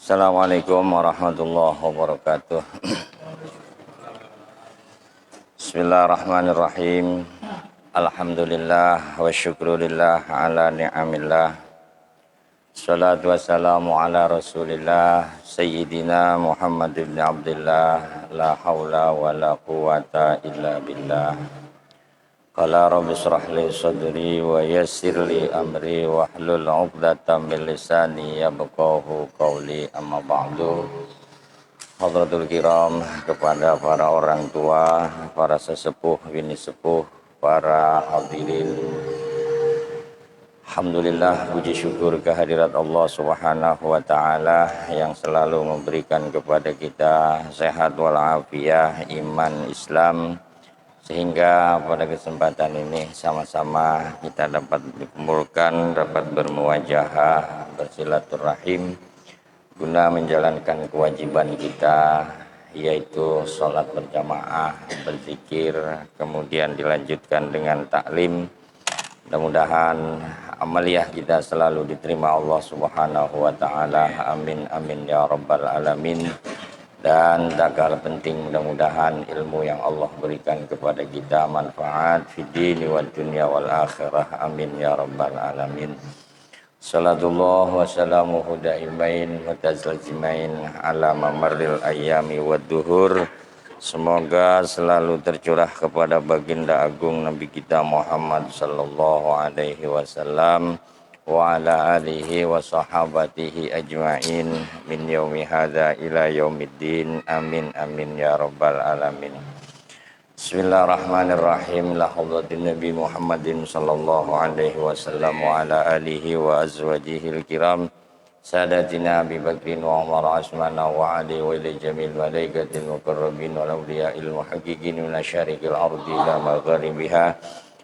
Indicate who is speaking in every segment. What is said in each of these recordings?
Speaker 1: Assalamualaikum warahmatullahi wabarakatuh. Bismillahirrahmanirrahim. Alhamdulillah wa syukrulillah ala ni'amillah. Salatu wassalamu ala rasulillah Sayyidina Muhammad ibn Abdullah. La hawla wa la quwata illa billah. Qala rabbi shrah li sadri wa yassir li amri wa hlul 'uqdatam min lisani yafqahu qawli, amma ba'du. Hadratul kiram, kepada para orang tua, para sesepuh, bini sepuh, para hadirin. Alhamdulillah, puji syukur kehadirat Allah Subhanahu wa taala yang selalu memberikan kepada kita sehat walafiat, iman, Islam, sehingga pada kesempatan ini sama-sama kita dapat dikumpulkan, dapat bermuwajahah, bersilaturahim guna menjalankan kewajiban kita, yaitu sholat berjamaah, berzikir, kemudian dilanjutkan dengan taklim. Mudah-mudahan amaliyah kita selalu diterima Allah Subhanahu wa taala. Amin amin ya rabbal alamin. Dan tak kalah penting, mudah-mudahan ilmu yang Allah berikan kepada kita manfaat fid dini wad dunya wal akhirah. Amin ya rabbal alamin. Salatullah wa salamuhu daimain mutazalzimain ala mamarril ayyami wad duhur. Semoga selalu tercurah kepada baginda agung Nabi kita Muhammad sallallahu alaihi wasallam wa ala alihi wa sahabatihi ajma'in min yaumi hadza ila yaumiddin. Amin amin ya rabbal alamin. Bismillahirrahmanirrahim. La hadratin Nabi Muhammadin sallallahu alaihi wasallam wa ala alihi wa azwajihil kiram sadatina Abi Bakrin wa Umar Asmana wa Ali wa ila jamil malaikatil muqarrabin wal awliya'il muhaqqiqin min asyariqil ardi ila magharibiha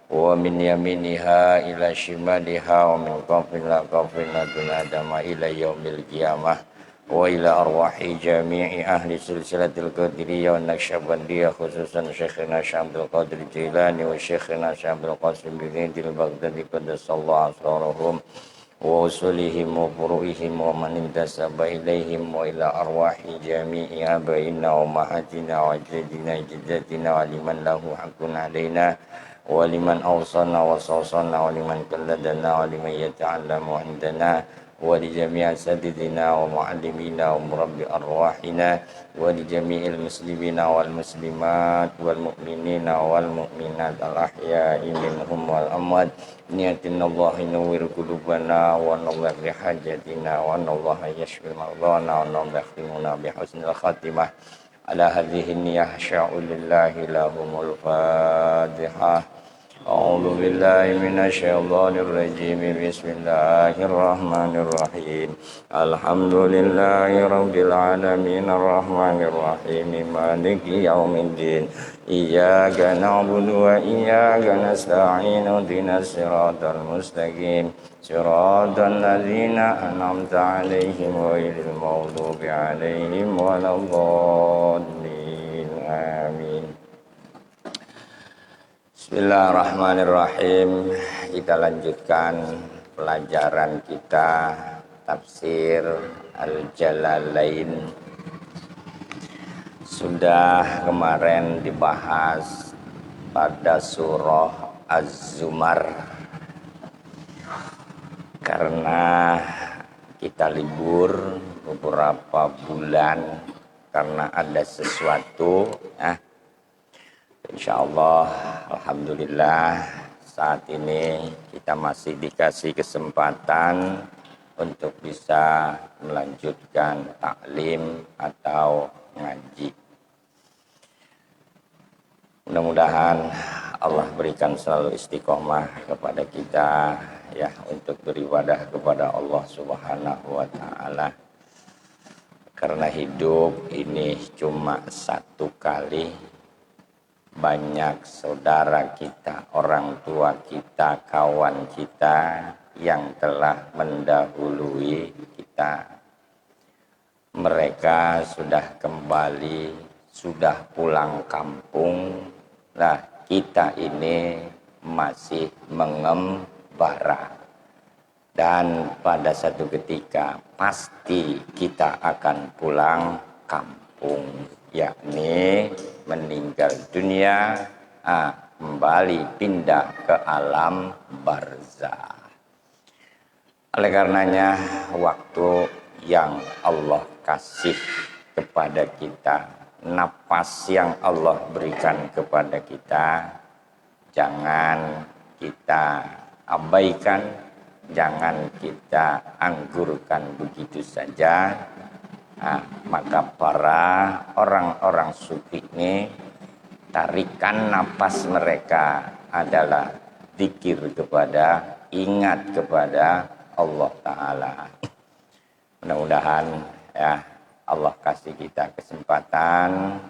Speaker 1: wa min yaminiha ila shimaliha wa min qafin la qafin adama ila yaumil qiyamah wa ila arwahi jami'i ahli silsilatil qadiriyah wa naqsyabandiyah, khususan Syekhina Syabdul Qadir Jilani wa Syekhina Syabdul Qasim bin Idil Baghdadi qaddasallahu asrarahum wa usulihim wa furu'ihim wa man intasaba ilaihim wa ila arwahi jami'i abaina wa mahatina wa jadina jaddatina wa liman lahu haqqun alaina wa liman awsana wa sawsana wa liman kalladana wa liman yata'allamu indana wa li jami'i asatidina wa mu'allimina wa murabbi arwahina wa li jami'il muslimina wal muslimat wal mu'minina wal mu'minat al ahya'i minhum wal amwat. Niatin Allah inawir qulubana wa nawwir hajatina wa nallaha yashfi mardana wa nallaha bihusnil khatimah. Ala hadhihi niyah sya'ulillahi lahumul fatihah. A'udzu billahi minasyaitonir rajim. Bismillahirrahmanirrahim. Alhamdulillahi rabbil alamin arrahmanir rahim maliki yaumiddin. Iyyaka na'budu wa iyyaka nasta'in. Ihdinas siratal mustaqim. Siratal ladzina an'amta 'alaihim ghairil maghdubi 'alaihim waladdallin. Amin. Bismillahirrahmanirrahim. Kita lanjutkan pelajaran kita tafsir Al-Jalalain. Sudah kemarin dibahas pada surah Az-Zumar. Karena kita libur beberapa bulan karena ada sesuatu, insyaallah, alhamdulillah saat ini kita masih dikasih kesempatan untuk bisa melanjutkan taklim atau ngaji. Mudah-mudahan Allah berikan selalu istiqomah kepada kita ya untuk beribadah kepada Allah Subhanahu wa taala. Karena hidup ini cuma satu kali. Banyak saudara kita, orang tua kita, kawan kita yang telah mendahului kita. Mereka sudah kembali, sudah pulang kampung. Nah, kita ini masih mengembara. Dan pada satu ketika pasti kita akan pulang kampung, yakni meninggal dunia, kembali pindah ke alam barzah. Oleh karenanya waktu yang Allah kasih kepada kita, napas yang Allah berikan kepada kita, jangan kita abaikan, jangan kita anggurkan begitu saja. Maka para orang-orang sufi ini, tarikan napas mereka adalah zikir kepada, ingat kepada Allah Ta'ala. Mudah-mudahan ya Allah kasih kita kesempatan,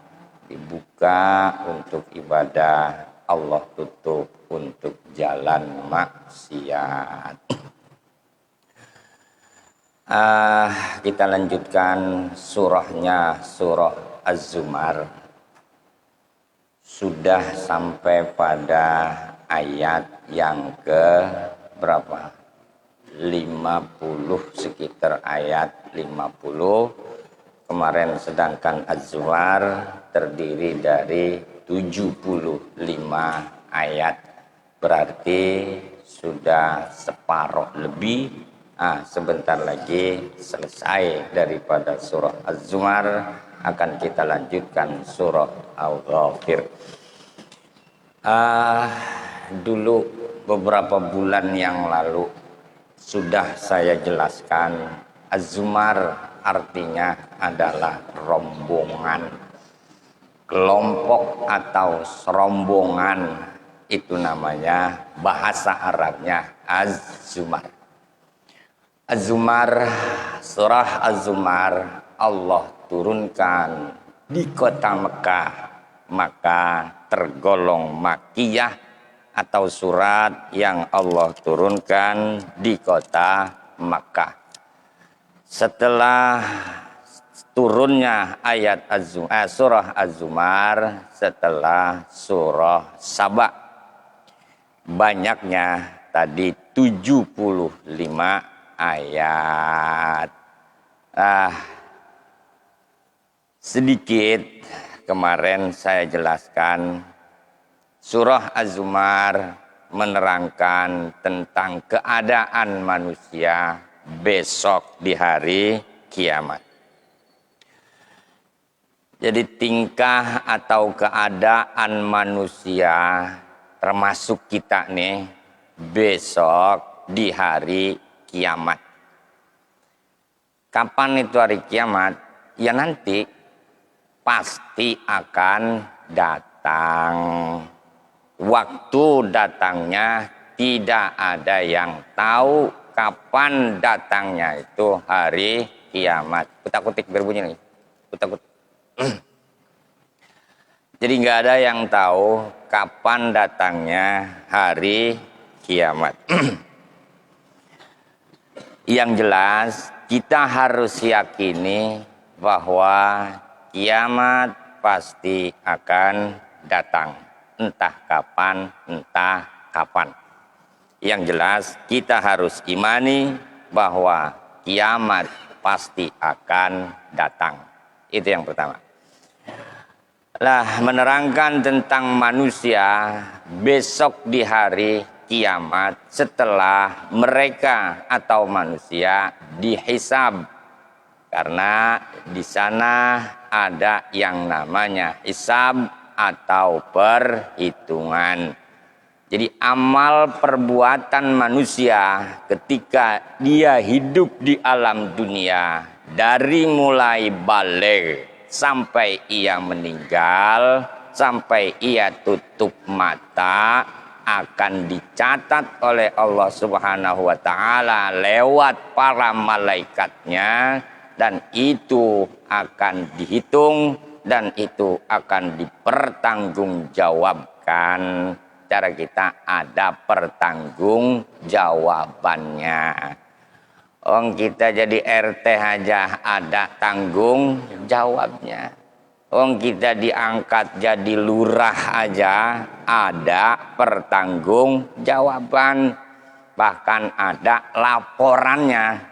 Speaker 1: dibuka untuk ibadah, Allah tutup untuk jalan maksiat. Kita lanjutkan surahnya, surah Az-Zumar. Sudah sampai pada ayat yang ke berapa? 50, sekitar ayat 50. Kemarin sedangkan Az-Zumar terdiri dari 75 ayat. Berarti sudah separuh lebih. Sebentar lagi selesai daripada surah Az-Zumar. Akan kita lanjutkan surah Al-Ghafir. Dulu beberapa bulan yang lalu sudah saya jelaskan, Az-Zumar artinya adalah rombongan, kelompok atau serombongan. Itu namanya, bahasa Arabnya Az-Zumar. Az-Zumar, surah Az-Zumar Allah turunkan di kota Mekah, maka tergolong makiyah atau surat yang Allah turunkan di kota Makkah. Setelah turunnya ayat surah Az-Zumar setelah surah Saba, banyaknya tadi 75 ayat. Sedikit kemarin saya jelaskan, surah Az-Zumar menerangkan tentang keadaan manusia besok di hari kiamat. Jadi tingkah atau keadaan manusia termasuk kita nih besok di hari kiamat. Kapan itu hari kiamat? Ya nanti pasti akan datang. Waktu datangnya tidak ada yang tahu kapan datangnya itu hari kiamat. Kutak-kutik berbunyi lagi. Kutak-kutik. Jadi nggak ada yang tahu kapan datangnya hari kiamat. Yang jelas kita harus yakini bahwa kiamat pasti akan datang. Entah kapan, entah kapan. Yang jelas kita harus imani bahwa kiamat pasti akan datang. Itu yang pertama. Menerangkan tentang manusia besok di hari kiamat setelah mereka atau manusia dihisab. Karena di sana ada yang namanya hisab atau perhitungan. Jadi amal perbuatan manusia ketika dia hidup di alam dunia, dari mulai balik sampai ia meninggal, sampai ia tutup mata, akan dicatat oleh Allah Subhanahu wa Ta'ala lewat para malaikatnya, dan itu akan dihitung dan itu akan dipertanggungjawabkan. Cara kita ada pertanggungjawabannya. Kita jadi RT aja ada tanggung jawabnya. Kita diangkat jadi lurah aja ada pertanggungjawaban. bahkan ada laporannya.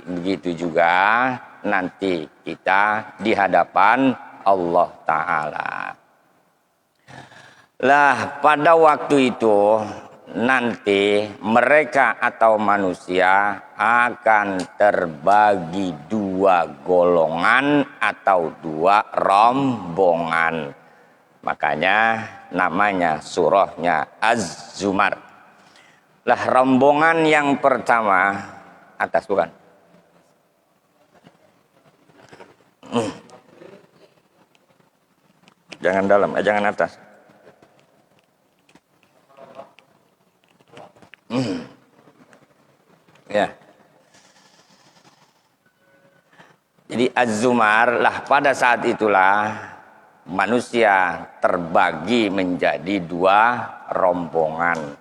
Speaker 1: Begitu juga nanti kita di hadapan Allah Ta'ala. Lah pada waktu itu nanti mereka atau manusia akan terbagi dua golongan atau dua rombongan. Makanya namanya surahnya Az-Zumar. Lah rombongan yang pertama atas bukan? Jangan dalam, jangan atas. Ya. Jadi Az-Zumar lah pada saat itulah manusia terbagi menjadi dua rombongan.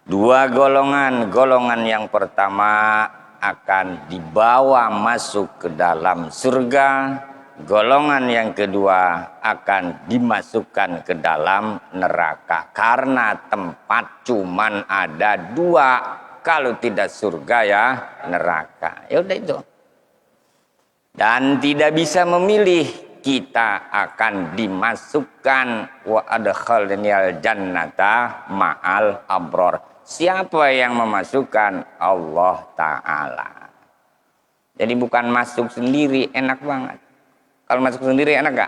Speaker 1: Dua golongan. Golongan yang pertama akan dibawa masuk ke dalam surga. Golongan yang kedua akan dimasukkan ke dalam neraka. Karena tempat cuman ada dua. Kalau tidak surga ya neraka. Ya udah itu. Dan tidak bisa memilih, kita akan dimasukkan wa adkhalniyal jannata ma'al abror. Siapa yang memasukkan? Allah Ta'ala. Jadi bukan masuk sendiri, enak banget. Kalau masuk sendiri enak gak?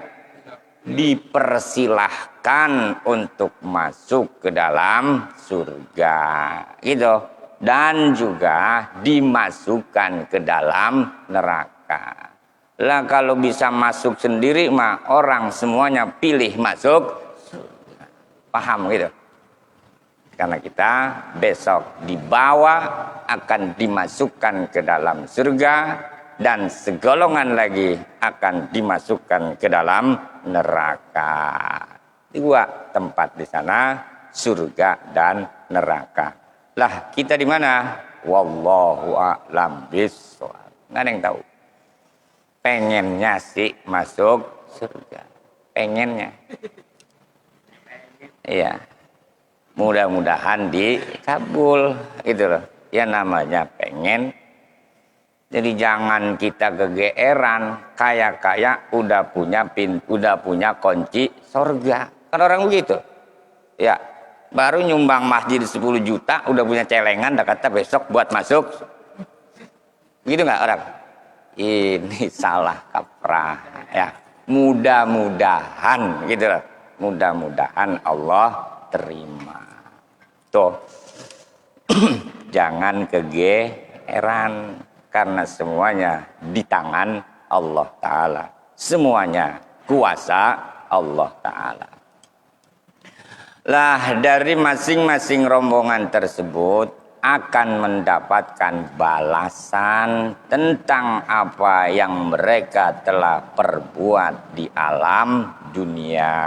Speaker 1: Dipersilahkan untuk masuk ke dalam surga. Gitu. Dan juga dimasukkan ke dalam neraka. Lah kalau bisa masuk sendiri mah orang semuanya pilih masuk surga. Paham gitu? Karena kita besok dibawa akan dimasukkan ke dalam surga dan segolongan lagi akan dimasukkan ke dalam neraka. Dua tempat di sana, surga dan neraka. Lah kita di mana? Wallahu a'lam bishawab. Nggak ada yang tahu. Pengennya sih masuk surga. Pengennya. Iya. Mudah-mudahan dikabul gitu loh. Ya namanya pengen. Jadi jangan kita kegeeran kaya-kaya udah punya kunci surga. Kan orang begitu. Ya. Baru nyumbang masjid 10 juta, udah punya celengan, dah kata besok buat masuk. Begitu nggak orang? Ini salah kaprah. Ya, mudah-mudahan gitu loh. Mudah-mudahan Allah terima. Tuh, jangan kegeeran karena semuanya di tangan Allah Ta'ala. Semuanya kuasa Allah Ta'ala. Lah dari masing-masing rombongan tersebut akan mendapatkan balasan tentang apa yang mereka telah perbuat di alam dunia.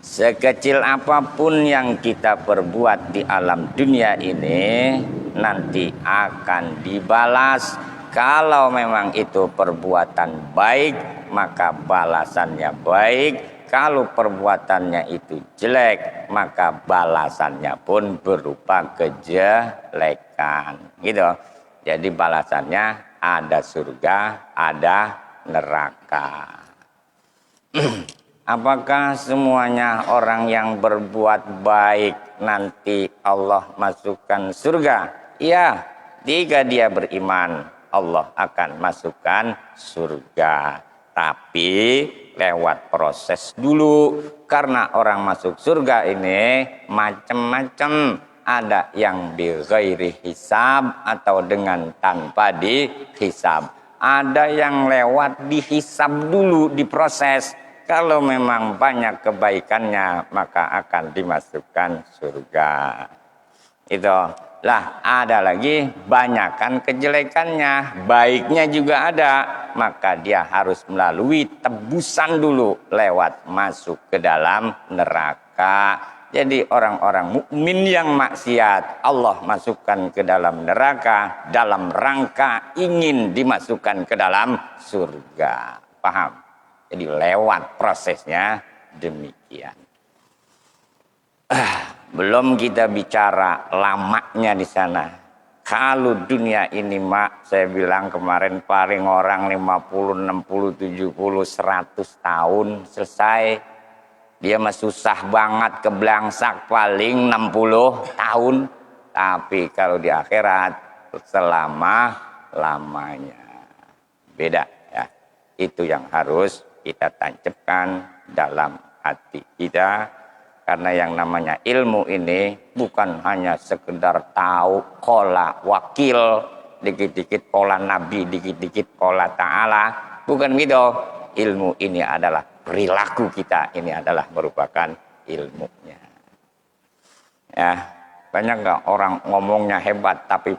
Speaker 1: Sekecil apapun yang kita perbuat di alam dunia ini nanti akan dibalas. Kalau memang itu perbuatan baik maka balasannya baik. Kalau perbuatannya itu jelek, maka balasannya pun berupa kejelekan. Gitu. Jadi balasannya ada surga, ada neraka. Apakah semuanya orang yang berbuat baik nanti Allah masukkan surga? Iya, jika dia beriman, Allah akan masukkan surga. Tapi lewat proses dulu, karena orang masuk surga ini macam-macam. Ada yang bighairi hisab atau dengan tanpa dihisab. Ada yang lewat dihisab dulu, diproses. Kalau memang banyak kebaikannya maka akan dimasukkan surga. Itu. Lah ada lagi banyakkan kejelekannya, baiknya juga ada, maka dia harus melalui tebusan dulu lewat masuk ke dalam neraka. Jadi orang-orang mukmin yang maksiat Allah masukkan ke dalam neraka dalam rangka ingin dimasukkan ke dalam surga. Paham? Jadi lewat prosesnya demikian. Belum kita bicara lamanya di sana. Kalau dunia ini mak, saya bilang kemarin paling orang 50, 60, 70, 100 tahun selesai. Dia mah susah banget keblangsak paling 60 tahun. Tapi kalau di akhirat selama-lamanya. Beda ya. Itu yang harus kita tancapkan dalam hati kita. Karena yang namanya ilmu ini bukan hanya sekedar tahu qola wakil, dikit-dikit qola nabi, dikit-dikit qola ta'ala. Bukan gitu. Ilmu ini adalah perilaku kita. Ini adalah merupakan ilmunya. Ya, banyak nggak orang ngomongnya hebat tapi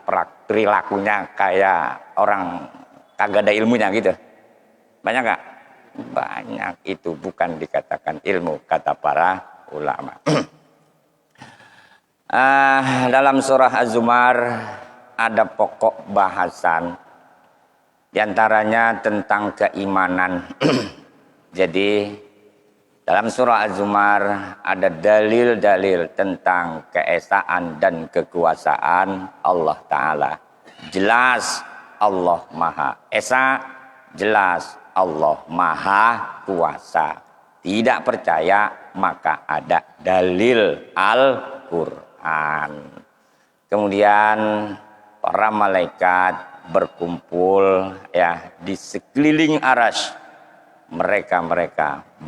Speaker 1: perilakunya kayak orang kagak ada ilmunya gitu? Banyak nggak? Banyak. Itu bukan dikatakan ilmu, kata para ulama. Dalam surah Az-Zumar ada pokok bahasan diantaranya tentang keimanan. Jadi dalam surah Az-Zumar ada dalil-dalil tentang keesaan dan kekuasaan Allah Ta'ala. Jelas Allah Maha Esa, jelas Allah Maha Kuasa. Tidak percaya maka ada dalil Al-Quran. Kemudian para malaikat berkumpul ya di sekeliling arasy. Mereka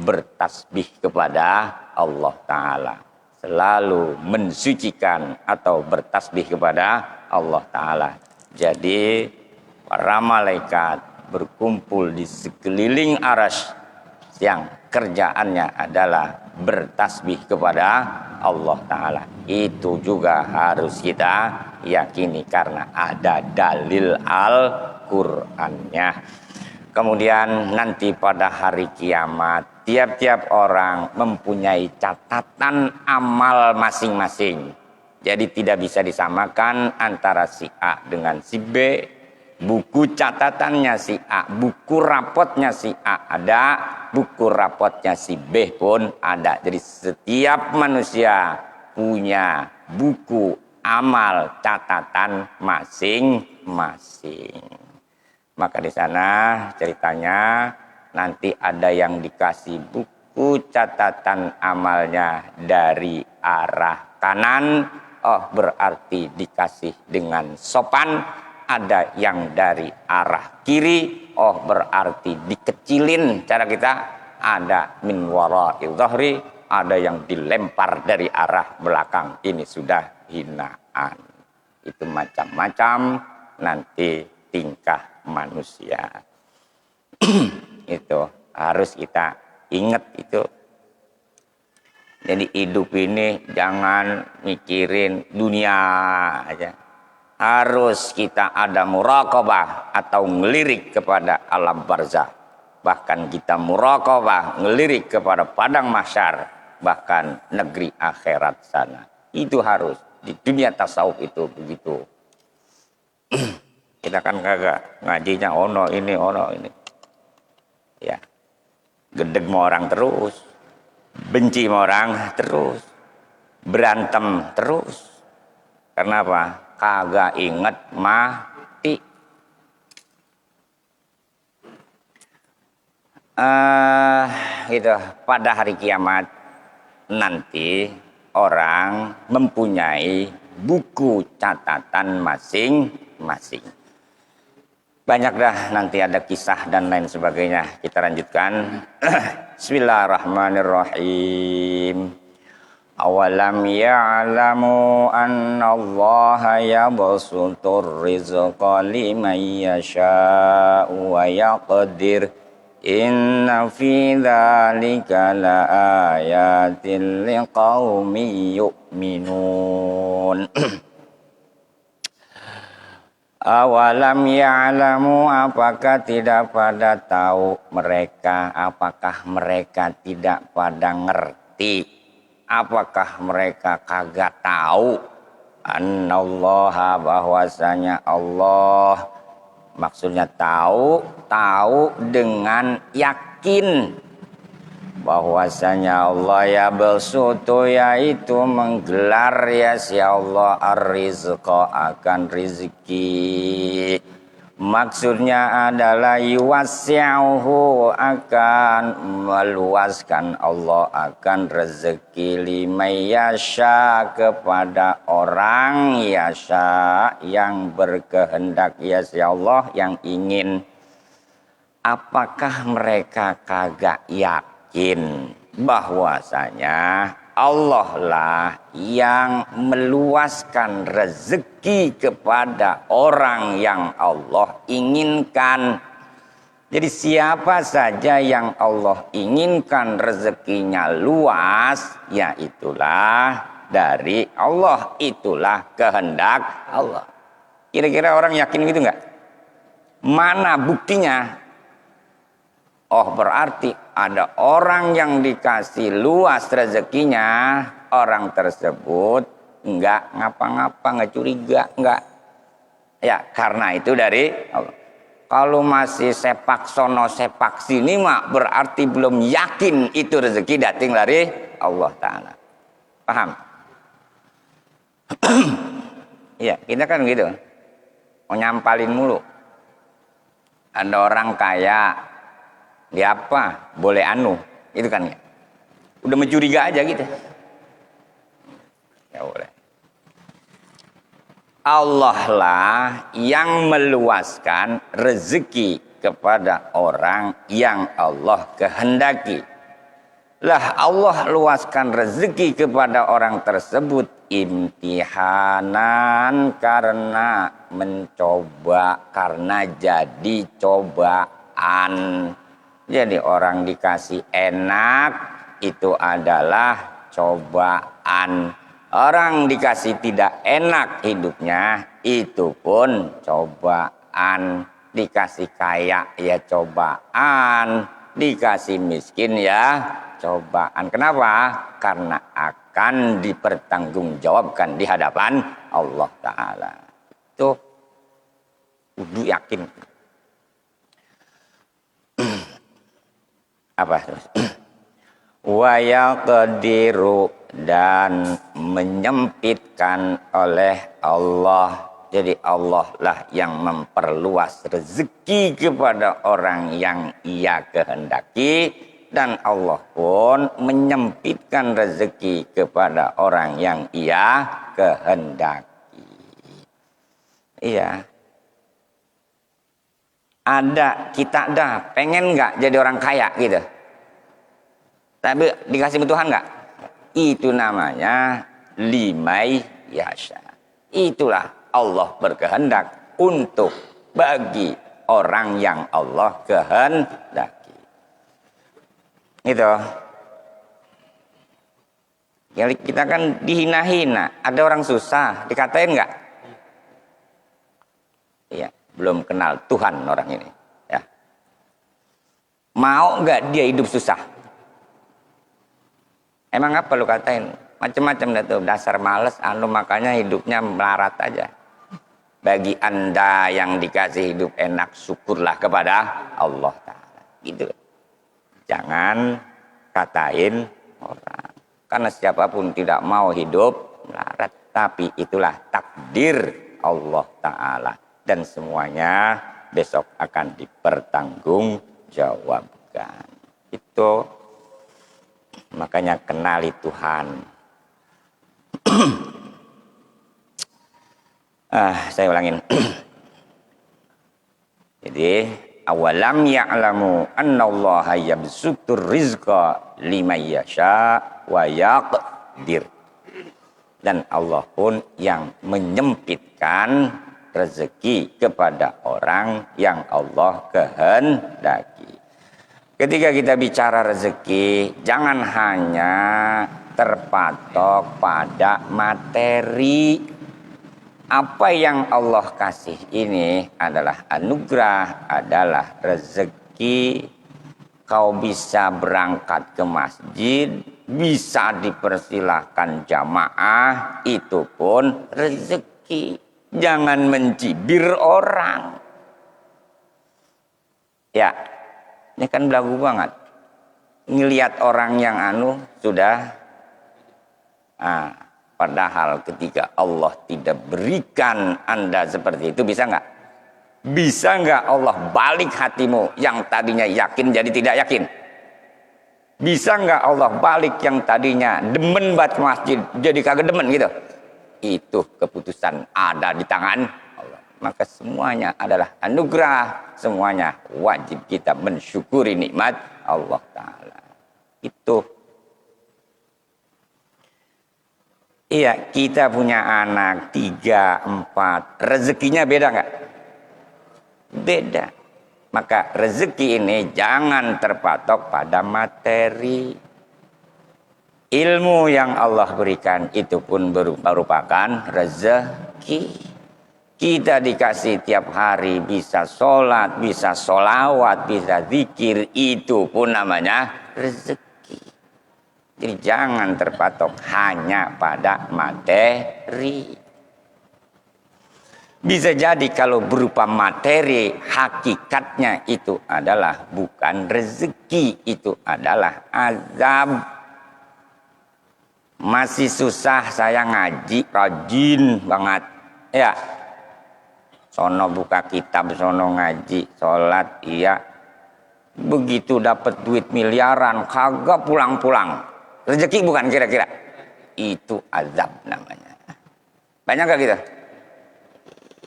Speaker 1: bertasbih kepada Allah Ta'ala. Selalu mensucikan atau bertasbih kepada Allah Ta'ala. Jadi para malaikat berkumpul di sekeliling arasy yang kerjaannya adalah bertasbih kepada Allah Ta'ala. Itu juga harus kita yakini karena ada dalil Al-Qur'annya. Kemudian nanti pada hari kiamat tiap-tiap orang mempunyai catatan amal masing-masing. Jadi tidak bisa disamakan antara si A dengan si B. Buku catatannya si A, buku rapotnya si A ada, buku rapotnya si B pun ada. Jadi setiap manusia punya buku amal catatan masing-masing. Maka di sana ceritanya nanti ada yang dikasih buku catatan amalnya dari arah kanan, oh berarti dikasih dengan sopan. Ada yang dari arah kiri, oh berarti dikecilin cara kita. Ada min wara'il dhahri, ada yang dilempar dari arah belakang. Ini sudah hinaan. Itu macam-macam nanti tingkah manusia. Itu harus kita ingat itu. Jadi hidup ini jangan mikirin dunia aja. Harus kita ada muraqabah atau ngelirik kepada alam barzah. Bahkan kita muraqabah, ngelirik kepada padang mahsyar, bahkan negeri akhirat sana. Itu harus. Di dunia tasawuf itu begitu. Kita kan kagak ngajinya ono ini. Ya. Gedeg sama orang terus. Benci sama orang terus. Berantem terus. Karena apa? Kagak inget mati. Gitu. Pada hari kiamat nanti orang mempunyai buku catatan masing-masing. Banyak dah nanti ada kisah dan lain sebagainya. Kita lanjutkan. Bismillahirrahmanirrahim. Awalam ya'lamu anna Allah yabsutur rizqa liman yasha'u wa yaqdir. Inna fi dzalika laayatin liqaumin yu'minun. Awalam ya'lamu, apakah tidak pada tahu mereka, apakah mereka tidak pada ngerti, apakah mereka kagak tahu annallaha, bahwasanya Allah, maksudnya tahu dengan yakin bahwasanya Allah ya bersutu yaitu menggelar ya si Allah ar-rizqa akan rizki. Maksudnya adalah yuwassi'uhu akan meluaskan Allah akan rezeki liman yasha kepada orang yasha yang berkehendak ya si Allah yang ingin. Apakah mereka kagak yakin bahwasanya Allah lah yang meluaskan rezeki kepada orang yang Allah inginkan. Jadi siapa saja yang Allah inginkan rezekinya luas, ya itulah dari Allah, itulah kehendak Allah. Kira-kira orang yakin gitu nggak? Mana buktinya? Oh, berarti ada orang yang dikasih luas rezekinya, orang tersebut enggak ngapa-ngapa, enggak curiga, enggak. Ya, karena itu dari Allah. Kalau masih sepak sono sepak sini mah berarti belum yakin itu rezeki datang dari Allah Ta'ala. Paham? Iya, kita kan gitu. Mau nyampalin mulu. Ada orang kaya, dia apa? Boleh anu, itu kan ya. Udah mencuriga aja gitu. Ya boleh. Allah lah yang meluaskan rezeki kepada orang yang Allah kehendaki. Lah Allah luaskan rezeki kepada orang tersebut imtihanan karena mencoba, karena jadi cobaan. Jadi orang dikasih enak itu adalah cobaan. Orang dikasih tidak enak hidupnya itu pun cobaan. Dikasih kaya ya cobaan. Dikasih miskin ya cobaan. Kenapa? Karena akan dipertanggungjawabkan di hadapan Allah Ta'ala. Itu kudu yakin. Apa terus? Wa yaqdiru, dan menyempitkan oleh Allah. Jadi Allah lah yang memperluas rezeki kepada orang yang Ia kehendaki, dan Allah pun menyempitkan rezeki kepada orang yang Ia kehendaki. Iya. Ada, kita dah pengen nggak jadi orang kaya gitu, tapi dikasih Tuhan nggak? Itu namanya limai yasha. Itulah Allah berkehendak untuk bagi orang yang Allah kehendaki. Itu. Kita kan dihina-hina. Ada orang susah, dikatain nggak? Iya. Belum kenal Tuhan orang ini, ya. Mau nggak dia hidup susah? Emang apa lu katain? Macam-macam dah tuh, dasar males, makanya hidupnya melarat aja. Bagi Anda yang dikasih hidup enak, syukurlah kepada Allah Ta'ala. Gitu. Jangan katain orang. Karena siapapun tidak mau hidup melarat, tapi itulah takdir Allah Ta'ala. Dan semuanya besok akan dipertanggungjawabkan. Itu makanya kenali Tuhan. Saya ulangin. Jadi awalam ya'lamu annallaha yabsutur rizqa liman yasha wa yaqdir. Dan Allah pun yang menyempitkan rezeki kepada orang yang Allah kehendaki. Ketika kita bicara rezeki, jangan hanya terpatok pada materi. Apa yang Allah kasih ini adalah anugerah, adalah rezeki. Kau bisa berangkat ke masjid, bisa dipersilahkan jamaah, itu pun rezeki. Jangan mencibir orang. Ya, ini kan belagu banget. ngelihat orang yang sudah padahal ketika Allah tidak berikan Anda seperti itu, bisa nggak? Bisa nggak Allah balik hatimu yang tadinya yakin jadi tidak yakin? Bisa nggak Allah balik yang tadinya demen buat masjid jadi kagak demen gitu? Itu keputusan ada di tangan Allah. Maka semuanya adalah anugerah, semuanya wajib kita mensyukuri nikmat Allah Ta'ala. Itu. Iya, kita punya anak 3, 4, rezekinya beda nggak? Beda. Maka rezeki ini jangan terpatok pada materi. Ilmu yang Allah berikan itu pun merupakan rezeki. Kita dikasih tiap hari bisa sholat, bisa sholawat, bisa zikir, itu pun namanya rezeki. Jadi jangan terpatok hanya pada materi. Bisa jadi kalau berupa materi, hakikatnya itu adalah bukan rezeki, itu adalah azab. Masih susah saya ngaji, rajin banget. Ya, sono buka kitab, sono ngaji, sholat, iya. Begitu dapat duit miliaran, kagak pulang-pulang. Rezeki bukan kira-kira? Itu azab namanya. Banyak gak gitu?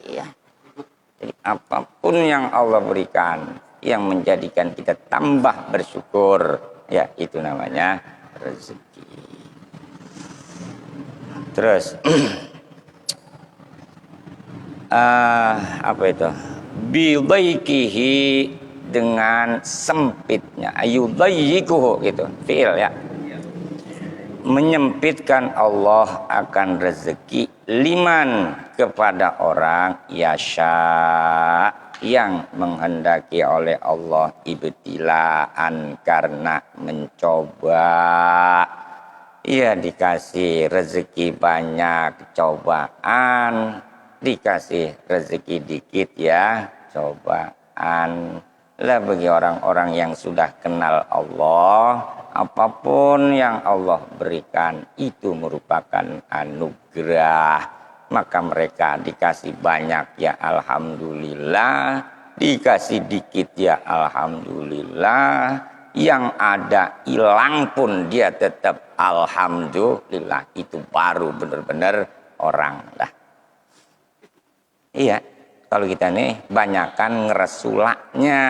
Speaker 1: Iya. Jadi apapun yang Allah berikan yang menjadikan kita tambah bersyukur, ya itu namanya rezeki. Terus apa itu? Bidaikihi, dengan sempitnya, ayudayikuhu gitu, fiil ya. Menyempitkan Allah akan rezeki liman, kepada orang yasha, yang menghendaki oleh Allah, ibtilaan, karena mencoba. Ya, dikasih rezeki banyak, cobaan. Dikasih rezeki dikit, ya cobaan. Lah bagi orang-orang yang sudah kenal Allah, apapun yang Allah berikan itu merupakan anugerah. Maka mereka dikasih banyak, ya alhamdulillah. Dikasih dikit, ya alhamdulillah. Yang ada hilang pun dia tetap alhamdulillah. Itu baru benar-benar orang lah. Iya, kalau kita nih banyakan ngeresulaknya.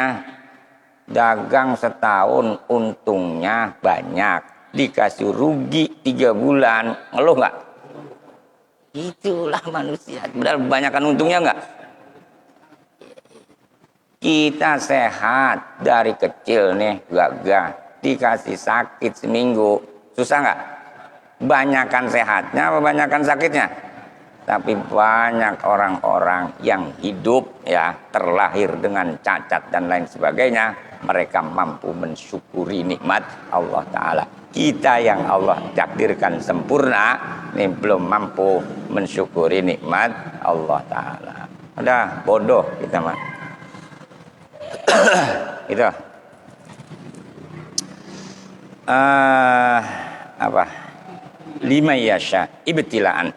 Speaker 1: Dagang setahun untungnya banyak, dikasih rugi 3 bulan, ngeluh nggak? Itulah manusia. Benar banyakkan untungnya nggak? Kita sehat dari kecil nih, gagah, dikasih sakit seminggu, susah nggak? Banyakan sehatnya apa banyakan sakitnya? Tapi banyak orang-orang yang hidup, ya terlahir dengan cacat dan lain sebagainya, mereka mampu mensyukuri nikmat Allah Ta'ala. Kita yang Allah takdirkan sempurna ini belum mampu mensyukuri nikmat Allah Ta'ala. Udah bodoh kita mah. Itu apa? 5 yasha ibtilaan.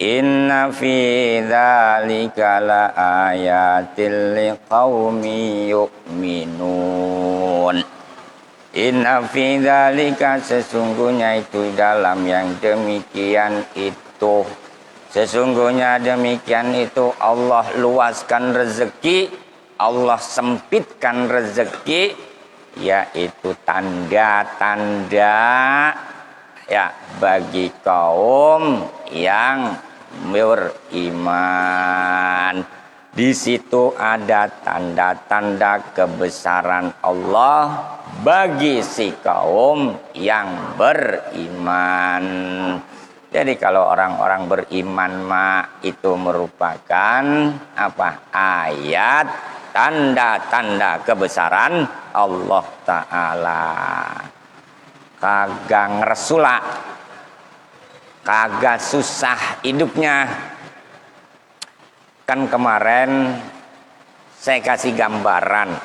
Speaker 1: Inna fi dzalika la ayatil liqaumi yu'minun. Inna fi dzalika, sesungguhnya itu dalam yang demikian itu. Sesungguhnya demikian itu Allah luaskan rezeki, Allah sempitkan rezeki, yaitu tanda-tanda ya bagi kaum yang beriman. Di situ ada tanda-tanda kebesaran Allah bagi si kaum yang beriman. Jadi kalau orang-orang beriman mah itu merupakan apa? Ayat tanda-tanda kebesaran Allah Ta'ala. Kagak ngeresulak, kagak susah hidupnya. Kan kemarin saya kasih gambaran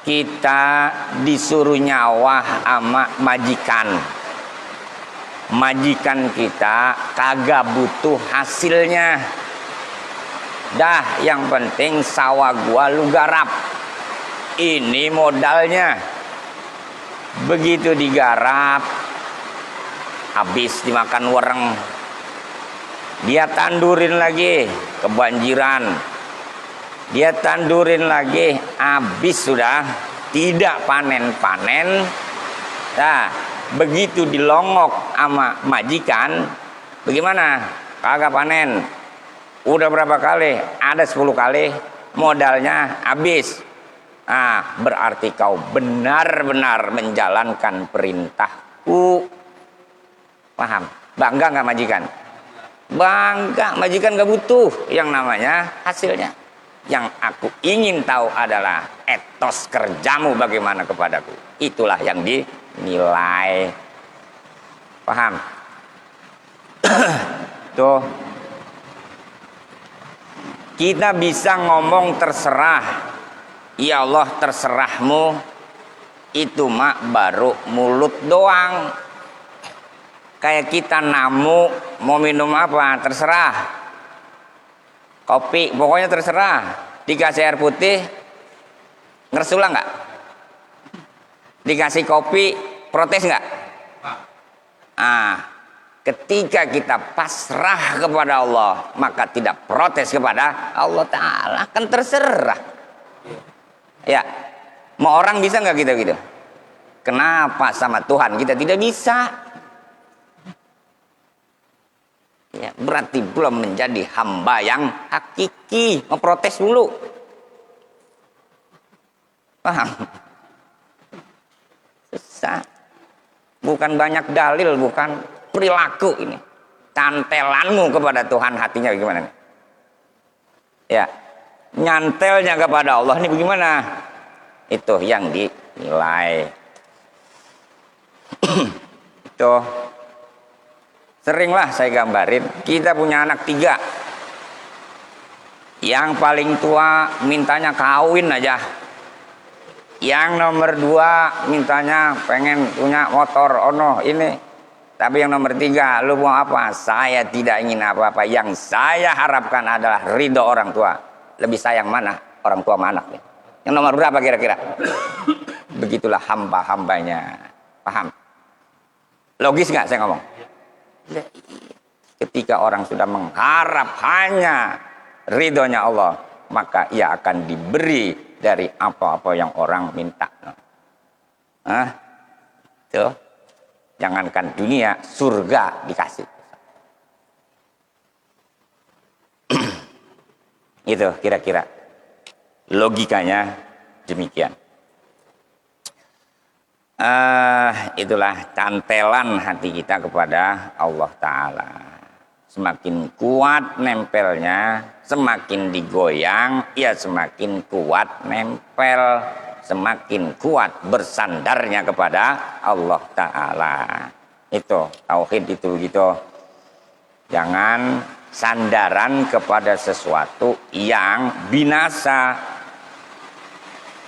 Speaker 1: kita disuruh nyawah sama majikan. Majikan kita kagak butuh hasilnya. Dah, yang penting sawah gua lu garap. Ini modalnya. Begitu digarap, habis dimakan wereng, dia tandurin lagi, kebanjiran. Dia tandurin lagi, habis sudah, tidak panen-panen. Nah, begitu dilongok sama majikan, bagaimana? Kagak panen. Udah berapa kali? Ada 10 kali, modalnya habis. Nah, berarti kau benar-benar menjalankan perintahku. Paham? Bangga nggak majikan? Bangga, majikan nggak butuh yang namanya hasilnya. Yang aku ingin tahu adalah etos kerjamu bagaimana kepadaku. Itulah yang dinilai. Paham? Tuh. Kita bisa ngomong terserah. Ya Allah terserahmu. Itu mak baru mulut doang. Kayak kita namu mau minum apa terserah. Kopi, pokoknya terserah. Dikasih air putih, ngersula nggak? Dikasih kopi, protes nggak? Ketika kita pasrah kepada Allah, maka tidak protes kepada Allah Ta'ala. Kan terserah. Ya, mau orang bisa nggak gitu? Kenapa sama Tuhan kita tidak bisa? Ya, berarti belum menjadi hamba yang hakiki. Memprotes dulu. Paham? Susah. Bukan banyak dalil, bukan perilaku ini. Cantelanmu kepada Tuhan hatinya bagaimana nih? Ya, nyantelnya kepada Allah ini bagaimana? Itu yang dinilai. Itu seringlah saya gambarin, kita punya anak 3. Yang paling tua mintanya kawin aja. Yang nomor 2 mintanya pengen punya motor ono ini. Tapi yang nomor 3, lu mau apa? Saya tidak ingin apa-apa. Yang saya harapkan adalah ridho orang tua. Lebih sayang mana orang tua sama anak nih? Yang nomor berapa kira-kira? Begitulah hamba-hambanya. Paham? Logis nggak saya ngomong? Ketika orang sudah mengharap hanya ridhonya Allah, maka ia akan diberi dari apa-apa yang orang minta. Tuh, jangankan dunia, surga dikasih. Itu kira-kira logikanya demikian. Itulah cantelan hati kita kepada Allah Ta'ala. Semakin kuat nempelnya, semakin digoyang, ya semakin kuat nempel, semakin kuat bersandarnya kepada Allah Ta'ala. Itu tauhid itu gitu. Jangan sandaran kepada sesuatu yang binasa.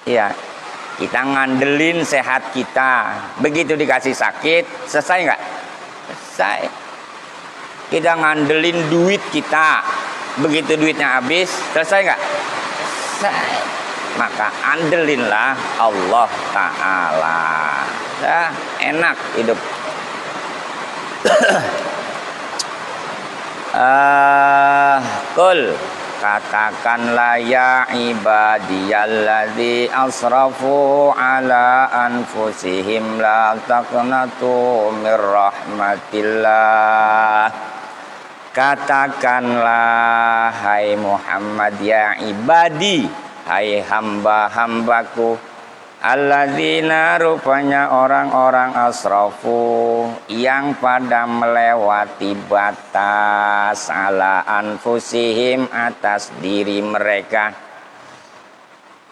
Speaker 1: Ya, kita ngandelin sehat kita. Begitu dikasih sakit, selesai nggak? Selesai. Kita ngandelin duit kita. Begitu duitnya habis, selesai nggak? Selesai. Maka andelinlah Allah Ta'ala. Ya, enak hidup. Qul, katakanlah ya ibadiyalladzi asrafu ala anfusihim la taqnatu mir rahmatillah. Katakanlah hai Muhammad ya ibadi, hai hamba-hambaku, alladzina rupanya orang-orang asrafu yang pada melewati batas ala anfusihim atas diri mereka.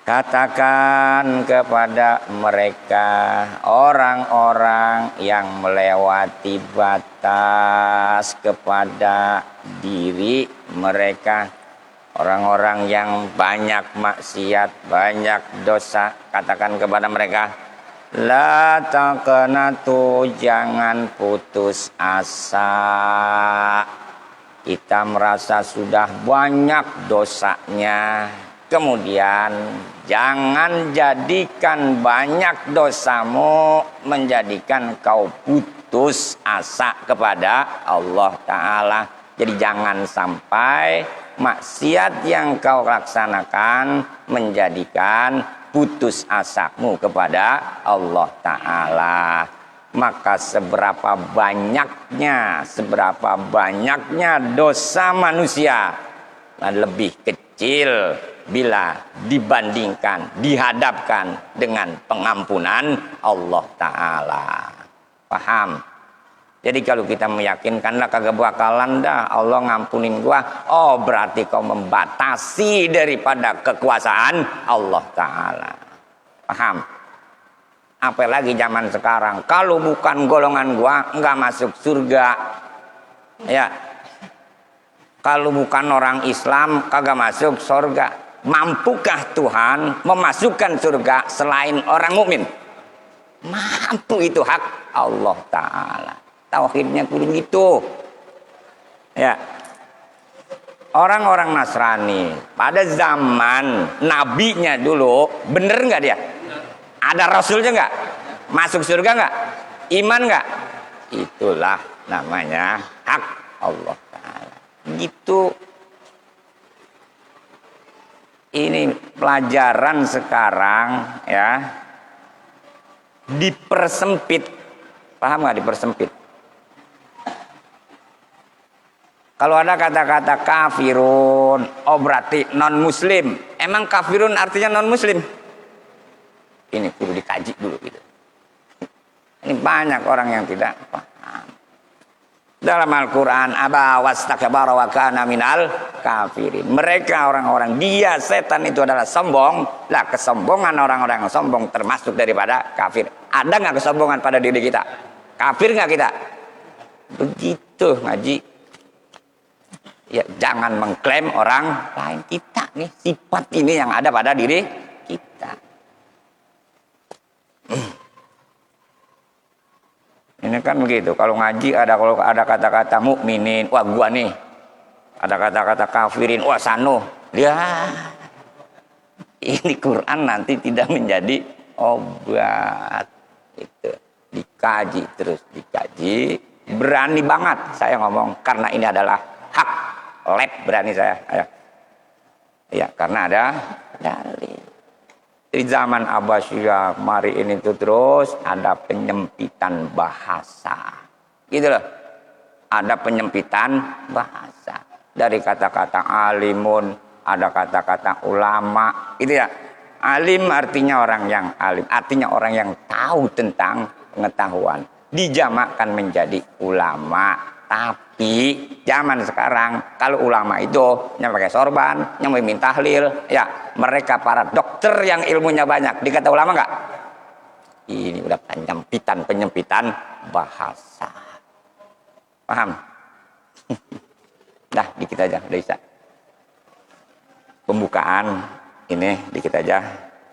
Speaker 1: Katakan kepada mereka orang-orang yang melewati batas kepada diri mereka, Orang-orang yang banyak maksiat, banyak dosa, katakan kepada mereka, la taqnatu, jangan putus asa. Kita merasa sudah banyak dosanya, kemudian jangan jadikan banyak dosamu menjadikan kau putus asa kepada Allah Ta'ala. Jadi jangan sampai maksiat yang kau laksanakan menjadikan putus asamu kepada Allah Ta'ala. Maka seberapa banyaknya dosa manusia lebih kecil bila dibandingkan, dihadapkan dengan pengampunan Allah Ta'ala. Paham? Jadi kalau kita meyakinkanlah kagak bakalan dah Allah ngampunin gua, oh berarti kau membatasi daripada kekuasaan Allah Ta'ala. Paham? Apalagi zaman sekarang, kalau bukan golongan gua nggak masuk surga. Ya, kalau bukan orang Islam kagak masuk surga. Mampukah Tuhan memasukkan surga selain orang mukmin? Mampu, itu hak Allah Ta'ala. Tauhidnya kudu gitu. Ya. Orang-orang Nasrani pada zaman nabinya dulu, bener nggak dia? Ada rasulnya nggak? Masuk surga nggak? Iman nggak? Itulah namanya hak Allah Ta'ala. Gitu. Ini pelajaran sekarang ya. Dipersempit. Paham nggak dipersempit? Kalau ada kata-kata kafirun, oh berarti non-muslim. Emang kafirun artinya non-muslim? Ini perlu dikaji dulu gitu. Ini banyak orang yang tidak paham. Dalam Al-Quran, aba wastakbara wa kana minal kafirin. Mereka orang-orang, dia setan itu adalah sombong. Lah kesombongan orang-orang yang sombong termasuk daripada kafir. Ada nggak kesombongan pada diri kita? Kafir nggak kita? Begitu ngaji. Ya, jangan mengklaim orang lain. Kita nih, sifat ini yang ada pada diri kita. Ini kan begitu. Kalau ngaji kalau ada kata-kata mukminin, wah gua nih. Ada kata-kata kafirin, wah sano. Ya. Ini Quran nanti tidak menjadi obat. Itu dikaji terus dikaji. Berani banget saya ngomong karena ini adalah hak. Lab berani saya. Ya, karena ada dalil. Di zaman Abbasiyah mari ini tuh terus ada penyempitan bahasa. Gitu loh. Ada penyempitan bahasa. Dari kata-kata alimun, ada kata-kata ulama, gitu ya. Alim artinya orang yang alim, artinya orang yang tahu tentang pengetahuan. Dijamakkan menjadi ulama. Tapi zaman sekarang kalau ulama itu yang pakai sorban, yang memimpin tahlil, ya mereka para dokter yang ilmunya banyak, dikata ulama nggak? Ini udah penyempitan bahasa. Paham? Dah dikit aja, udah bisa. Pembukaan ini dikit aja.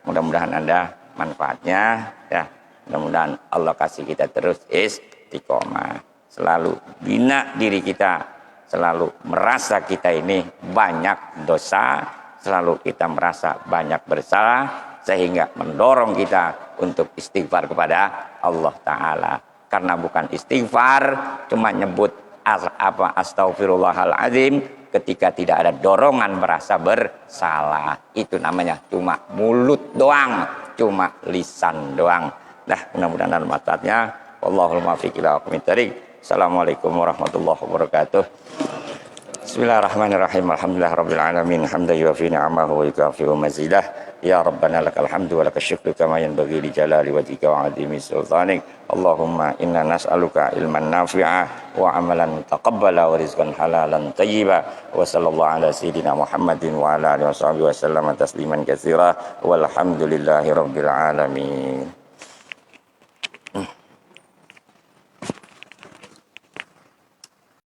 Speaker 1: Mudah-mudahan Anda manfaatnya, ya. Mudah-mudahan Allah kasih kita terus istiqomah. Selalu bina diri kita, selalu merasa kita ini banyak dosa, selalu kita merasa banyak bersalah, sehingga mendorong kita untuk istighfar kepada Allah Ta'ala. Karena bukan istighfar, cuma nyebut astaghfirullahaladzim ketika tidak ada dorongan merasa bersalah. Itu namanya cuma mulut doang, cuma lisan doang. Nah, mudah-mudahan manfaatnya. Wallahul muwaffiq ila aqwamit thoriq. Assalamualaikum warahmatullahi wabarakatuh. Bismillahirrahmanirrahim. Alhamdulillahirabbil alamin. Hamdan yuwafi ni'amahu wa yukafi'u mazidah. Ya Rabbana lakal hamdu wa lakal syukru kama yanbaghi li jalali wajhika wa 'azimi sultanik. Allahumma inna nas'aluka ilman nafi'a wa 'amalan mutaqabbala wa rizqan halalan thayyiba. Wa sallallahu ala sayyidina Muhammadin wa ala alihi washabihi wa sallama tasliman katsira. Walhamdulillahirabbil alamin.